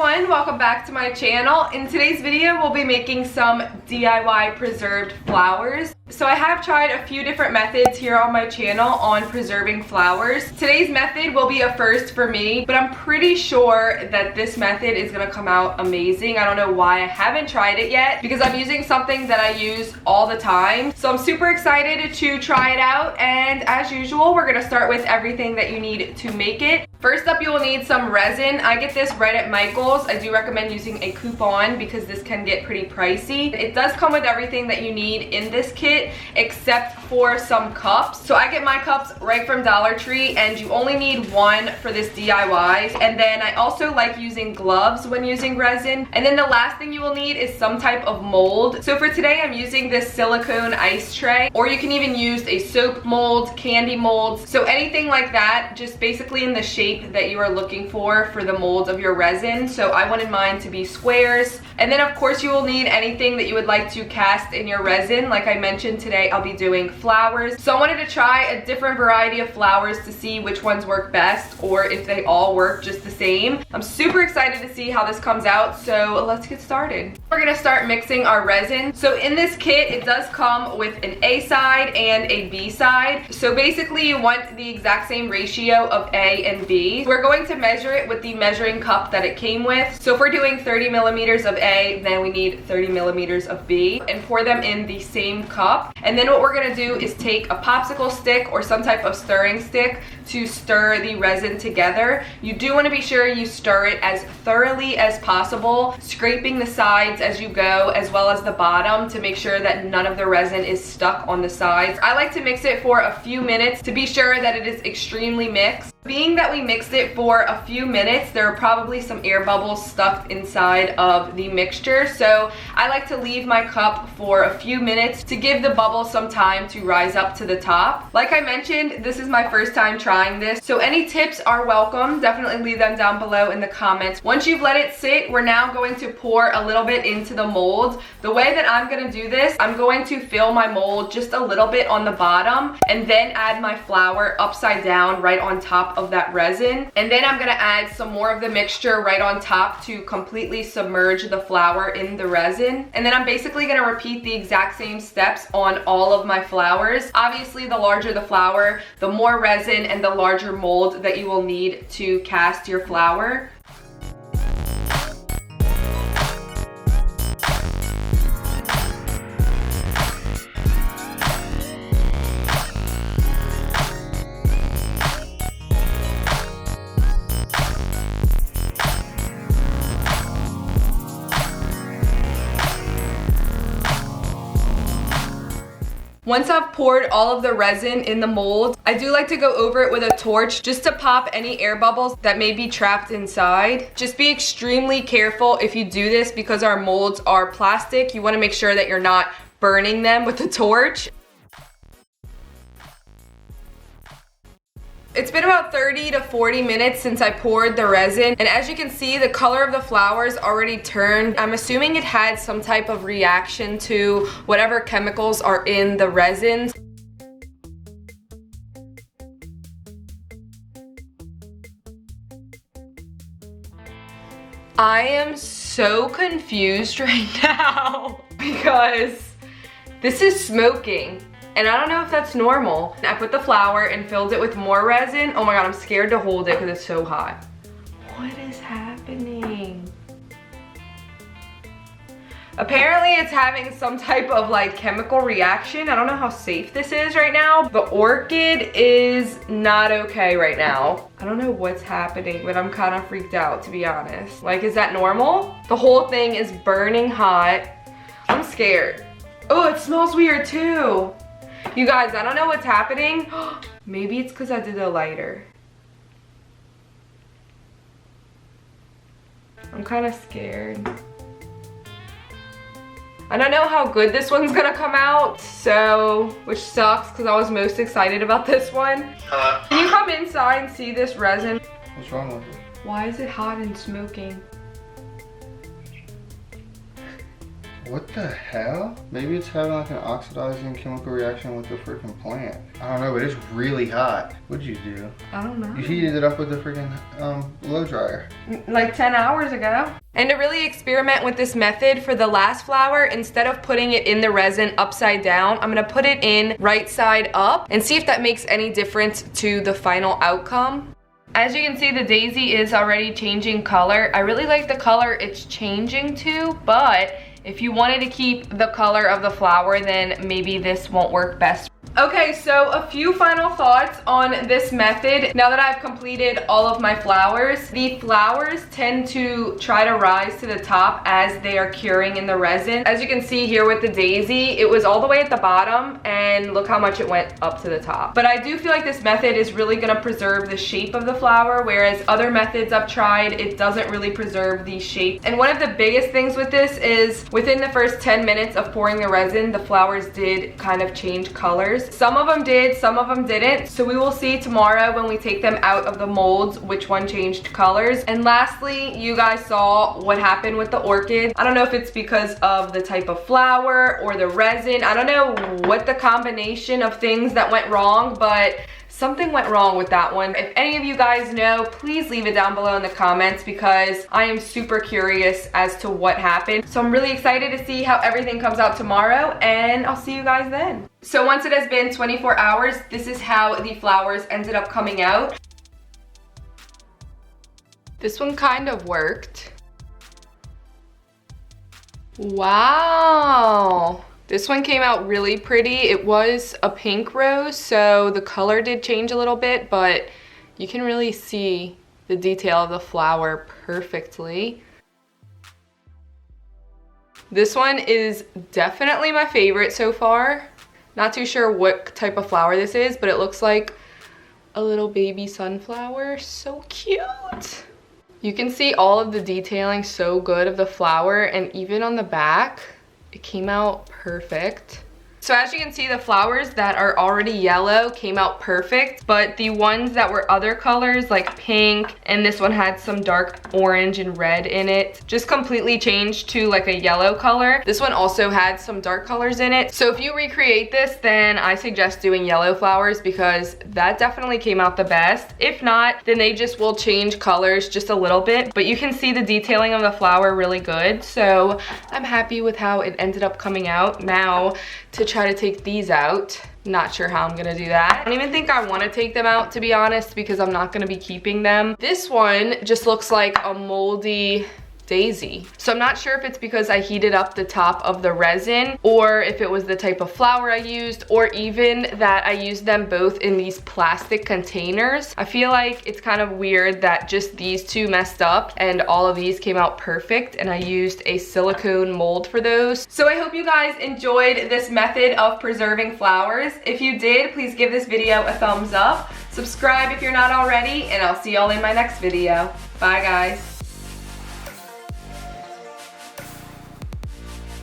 everyone, welcome back to my channel. In today's video, we'll be making some DIY preserved flowers. So I have tried a few different methods here on my channel on preserving flowers. Today's method will be a first for me, but I'm pretty sure that this method is gonna come out amazing. I don't know why I haven't tried it yet, because I'm using something that I use all the time. So I'm super excited to try it out, and as usual, we're gonna start with everything that you need to make it. First up, you will need some resin. I get this right at Michael's. I do recommend using a coupon because this can get pretty pricey. It does come with everything that you need in this kit except for some cups. So I get my cups right from Dollar Tree, and you only need one for this DIY. And then I also like using gloves when using resin. And then the last thing you will need is some type of mold. So for today, I'm using this silicone ice tray, or you can even use a soap mold, candy molds. So anything like that, just basically in the shape that you are looking for the molds of your resin. So I wanted mine to be squares. And then of course you will need anything that you would like to cast in your resin. Like I mentioned, today I'll be doing flowers. So I wanted to try a different variety of flowers to see which ones work best, or if they all work just the same. I'm super excited to see how this comes out, so let's get started. We're gonna start mixing our resin. So in this kit, it does come with an A side and a B side. So basically you want the exact same ratio of A and B. We're going to measure it with the measuring cup that it came with. So if we're doing 30 millimeters of A, then we need 30 millimeters of B, and pour them in the same cup. And then what we're gonna do is take a popsicle stick or some type of stirring stick to stir the resin together. You do want to be sure you stir it as thoroughly as possible, scraping the sides as you go, as well as the bottom, to make sure that none of the resin is stuck on the sides. I like to mix it for a few minutes to be sure that it is extremely mixed. Being that we mixed it for a few minutes, there are probably some air bubbles stuck inside of the mixture. So I like to leave my cup for a few minutes to give the bubbles some time to rise up to the top. Like I mentioned, this is my first time trying this, so any tips are welcome. Definitely leave them down below in the comments. Once you've let it sit, we're now going to pour a little bit into the mold. The way that I'm gonna do this, I'm going to fill my mold just a little bit on the bottom, and then add my flour upside down right on top of that resin. And then I'm gonna add some more of the mixture right on top to completely submerge the flour in the resin. And then I'm basically gonna repeat the exact same steps on all of my flowers. Obviously, the larger the flour, the more resin and the larger mold that you will need to cast your flower. Once I've poured all of the resin in the mold, I do like to go over it with a torch just to pop any air bubbles that may be trapped inside. Just be extremely careful if you do this, because our molds are plastic. You want to make sure that you're not burning them with the torch. It's been about 30 to 40 minutes since I poured the resin, and as you can see, the color of the flowers already turned. I'm assuming it had some type of reaction to whatever chemicals are in the resin. I am so confused right now because this is smoking. And I don't know if that's normal. I put the flour and filled it with more resin. Oh my god, I'm scared to hold it because it's so hot. What is happening? Apparently it's having some type of like chemical reaction. I don't know how safe this is right now. The orchid is not okay right now. I don't know what's happening, but I'm kind of freaked out, to be honest. Like, is that normal? The whole thing is burning hot. I'm scared. Oh, it smells weird too. You guys, I don't know what's happening. Maybe it's because I did a lighter. I'm kind of scared. I don't know how good this one's gonna come out, so, which sucks because I was most excited about this one. Hello? Can you come inside and see this resin? What's wrong with it? Why is it hot and smoking? What the hell? Maybe it's having like an oxidizing chemical reaction with the freaking plant. I don't know, but it's really hot. What'd you do? I don't know. You heated it up with the freaking blow dryer. Like 10 hours ago. And to really experiment with this method for the last flower, instead of putting it in the resin upside down, I'm gonna put it in right side up and see if that makes any difference to the final outcome. As you can see, the daisy is already changing color. I really like the color it's changing to, but if you wanted to keep the color of the flower, then maybe this won't work best. Okay, so a few final thoughts on this method. Now that I've completed all of my flowers, the flowers tend to try to rise to the top as they are curing in the resin. As you can see here with the daisy, it was all the way at the bottom, and look how much it went up to the top. But I do feel like this method is really gonna preserve the shape of the flower, whereas other methods I've tried, it doesn't really preserve the shape. And one of the biggest things with this is within the first 10 minutes of pouring the resin, the flowers did kind of change colors. Some of them did, some of them didn't. So we will see tomorrow when we take them out of the molds which one changed colors. And lastly, you guys saw what happened with the orchid. I don't know if it's because of the type of flower or the resin. I don't know what the combination of things that went wrong, but something went wrong with that one. If any of you guys know, please leave it down below in the comments because I am super curious as to what happened. So I'm really excited to see how everything comes out tomorrow, and I'll see you guys then. So once it has been 24 hours, this is how the flowers ended up coming out. This one kind of worked. Wow. This one came out really pretty. It was a pink rose, so the color did change a little bit, but you can really see the detail of the flower perfectly. This one is definitely my favorite so far. Not too sure what type of flower this is, but it looks like a little baby sunflower. So cute. You can see all of the detailing so good of the flower, and even on the back, it came out perfect. So as you can see, the flowers that are already yellow came out perfect, but the ones that were other colors like pink, and this one had some dark orange and red in it, just completely changed to like a yellow color. This one also had some dark colors in it. So if you recreate this, then I suggest doing yellow flowers because that definitely came out the best. If not, then they just will change colors just a little bit, but you can see the detailing of the flower really good. So I'm happy with how it ended up coming out. Now to try to take these out. Not sure how I'm gonna do that. I don't even think I want to take them out, to be honest, because I'm not gonna be keeping them. This one just looks like a moldy daisy. So I'm not sure if it's because I heated up the top of the resin, or if it was the type of flower I used, or even that I used them both in these plastic containers. I feel like it's kind of weird that just these two messed up and all of these came out perfect, and I used a silicone mold for those. So I hope you guys enjoyed this method of preserving flowers. If you did, please give this video a thumbs up. Subscribe if you're not already, and I'll see y'all in my next video. Bye guys.